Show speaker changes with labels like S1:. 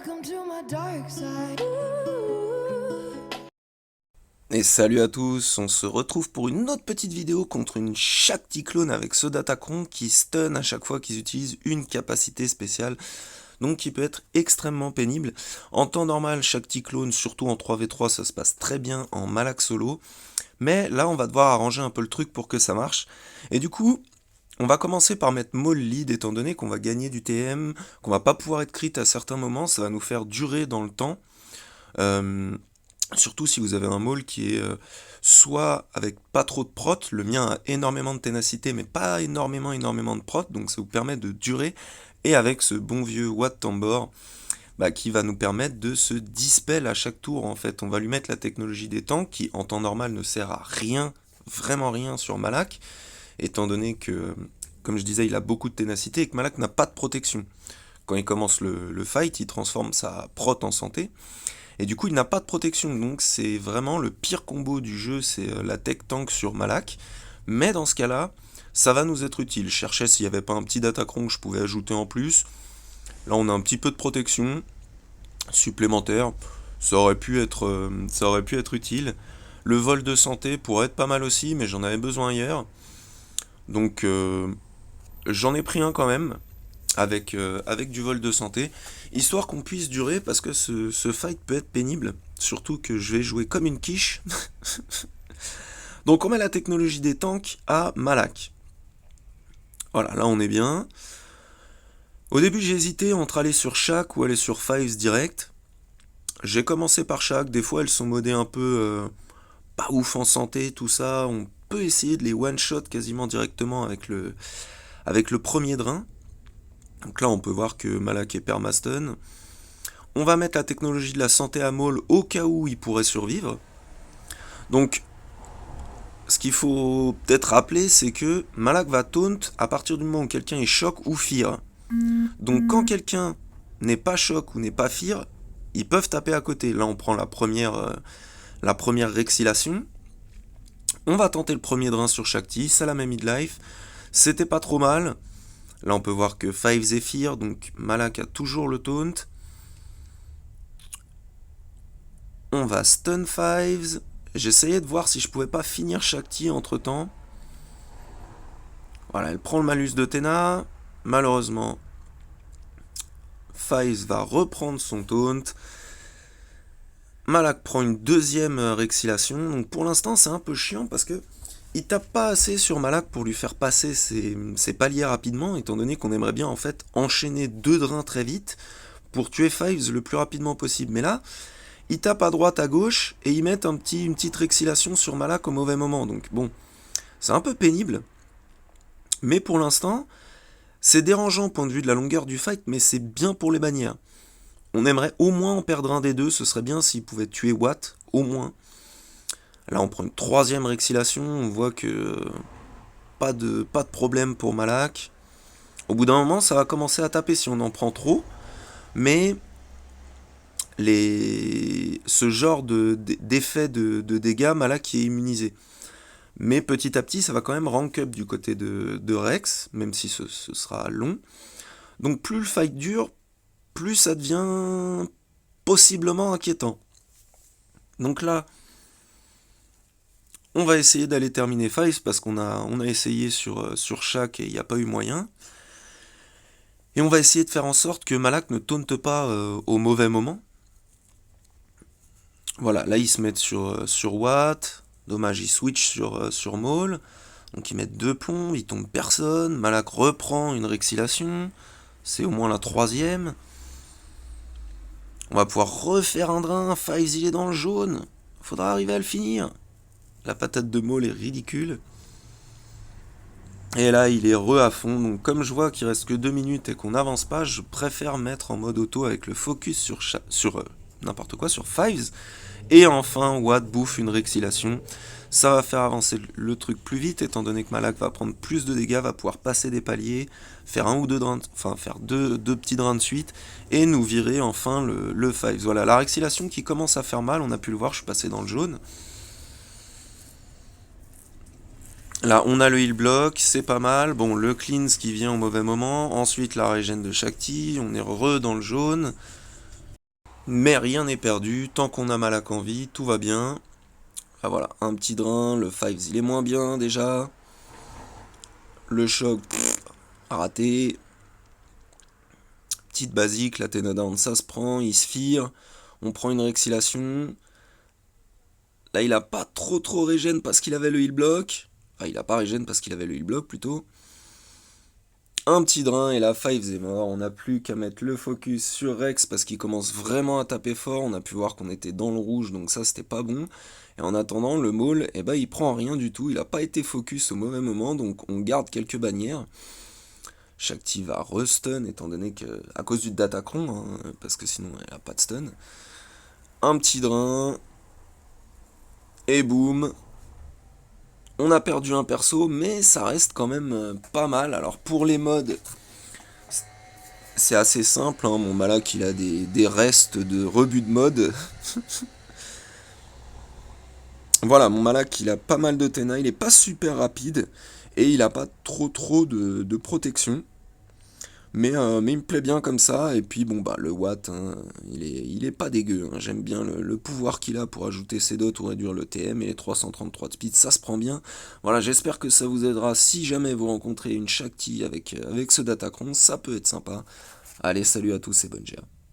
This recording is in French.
S1: Welcome to my dark side.
S2: Et salut à tous, on se retrouve pour une autre petite vidéo contre une Shakti clone avec ce Datacron qui stun à chaque fois qu'ils utilisent une capacité spéciale, donc qui peut être extrêmement pénible. En temps normal, Shakti clone, surtout en 3v3, ça se passe très bien en Malak solo, mais là on va devoir arranger un peu le truc pour que ça marche. Et du coup, on va commencer par mettre Maul lead étant donné qu'on va gagner du TM, qu'on va pas pouvoir être crit à certains moments, ça va nous faire durer dans le temps. Euh, Surtout si vous avez un maul qui est soit avec pas trop de prot, le mien a énormément de ténacité mais pas énormément de prot, donc ça vous permet de durer, et avec ce bon vieux Watt Tambor qui va nous permettre de se dispel à chaque tour en fait. On va lui mettre la technologie des tanks qui en temps normal ne sert à rien, vraiment rien sur Malak, étant donné que, comme je disais, il a beaucoup de ténacité et que Malak n'a pas de protection. Quand il commence le fight, il transforme sa prot en santé, et du coup, il n'a pas de protection, donc c'est vraiment le pire combo du jeu, c'est la tech tank sur Malak. Mais dans ce cas-là, ça va nous être utile. Je cherchais s'il n'y avait pas un petit Datacron que je pouvais ajouter en plus. Là, on a un petit peu de protection supplémentaire. Ça aurait pu être utile. Le vol de santé pourrait être pas mal aussi, mais j'en avais besoin hier. Donc, j'en ai pris un quand même, avec du vol de santé, histoire qu'on puisse durer, parce que ce fight peut être pénible, surtout que je vais jouer comme une quiche. Donc on met la technologie des tanks à Malak. Voilà, là on est bien. Au début j'ai hésité entre aller sur Shaq ou aller sur Fives direct. J'ai commencé par Shaq, des fois elles sont modées un peu pas ouf en santé, tout ça. On peut essayer de les one-shot quasiment directement avec le premier drain. Donc là on peut voir que Malak est permastun. On va mettre la technologie de la santé à Maul au cas où il pourrait survivre. Donc, ce qu'il faut peut-être rappeler, c'est que Malak va taunt à partir du moment où quelqu'un est choc ou fear. Donc, quand quelqu'un n'est pas choc ou n'est pas fear, ils peuvent taper à côté. Là, on prend la première rexilation. On va tenter le premier drain sur Shakti, ça la même midlife. C'était pas trop mal. Là, on peut voir que Fives est fear, donc Malak a toujours le taunt. On va stun Fives. J'essayais de voir si je pouvais pas finir Shakti entre temps. Voilà, elle prend le malus de Tena. Malheureusement, Fives va reprendre son taunt. Malak prend une deuxième rexilation. Donc pour l'instant, c'est un peu chiant parce que il tape pas assez sur Malak pour lui faire passer ses paliers rapidement, étant donné qu'on aimerait bien en fait enchaîner deux drains très vite pour tuer Fives le plus rapidement possible. Mais là, ils tapent à droite, à gauche, et ils mettent une petite rexilation sur Malak au mauvais moment. Donc bon, c'est un peu pénible. Mais pour l'instant, c'est dérangeant au point de vue de la longueur du fight, mais c'est bien pour les bannières. On aimerait au moins en perdre un des deux, ce serait bien s'ils pouvaient tuer Watt, au moins. Là, on prend une troisième rexilation, on voit que pas de problème pour Malak. Au bout d'un moment, ça va commencer à taper si on en prend trop, mais ce genre d'effet de dégâts, Malak est immunisé. Mais petit à petit, ça va quand même rank up du côté de Rex, même si ce sera long. Donc plus le fight dure, plus ça devient possiblement inquiétant. Donc là, on va essayer d'aller terminer Fives parce on a essayé sur Shaq et il n'y a pas eu moyen. Et on va essayer de faire en sorte que Malak ne taunte pas au mauvais moment. Voilà, là ils se mettent sur Watt. Dommage, ils switch sur Maul. Donc ils mettent deux plombs, ils tombent personne. Malak reprend une rexilation. C'est au moins la troisième. On va pouvoir refaire un drain. Fives il est dans le jaune. Faudra arriver à le finir. La patate de Maul est ridicule. Et là il est à fond. Donc comme je vois qu'il reste que 2 minutes et qu'on n'avance pas, je préfère mettre en mode auto avec le focus sur n'importe quoi, sur Fives. Et enfin, Watt bouffe une rexilation. Ça va faire avancer le truc plus vite, étant donné que Malak va prendre plus de dégâts, va pouvoir passer des paliers, faire un ou deux drains, enfin faire deux petits drains de suite, et nous virer enfin le Fives. Voilà, la rexilation qui commence à faire mal, on a pu le voir, je suis passé dans le jaune. Là, on a le heal block, c'est pas mal. Bon, le cleanse qui vient au mauvais moment. Ensuite, la régène de Shakti, on est dans le jaune. Mais rien n'est perdu, tant qu'on a Malak en vie, tout va bien. Ah voilà, un petit drain, le Fives il est moins bien déjà. Le choc, raté. Petite basique, la Ténodown ça se prend, il se fire. On prend une réexilation. Là il a pas trop régène parce qu'il avait le heal block. Enfin il a pas régène parce qu'il avait le heal block plutôt. Un petit drain et la Fives est mort. On n'a plus qu'à mettre le focus sur Rex parce qu'il commence vraiment à taper fort. On a pu voir qu'on était dans le rouge donc ça c'était pas bon. Et en attendant le Maul, eh ben, il prend rien du tout. Il a pas été focus au mauvais moment donc on garde quelques bannières. Shakti va restun étant donné que, à cause du Datacron, hein, parce que sinon elle a pas de stun. Un petit drain. Et boum. On a perdu un perso, mais ça reste quand même pas mal. Alors pour les mods, c'est assez simple. Hein. Mon Malak, il a des restes de rebut de mode. Voilà, mon Malak, il a pas mal de Tena. Il est pas super rapide. Et il a pas trop de protection. Mais il me plaît bien comme ça. Et puis bon bah le Watt, hein, il est pas dégueu. Hein. J'aime bien le pouvoir qu'il a pour ajouter ses dots ou réduire le TM et les 333 de speed, ça se prend bien. Voilà, j'espère que ça vous aidera si jamais vous rencontrez une Shakti avec ce Datacron, ça peut être sympa. Allez, salut à tous et bonne GA.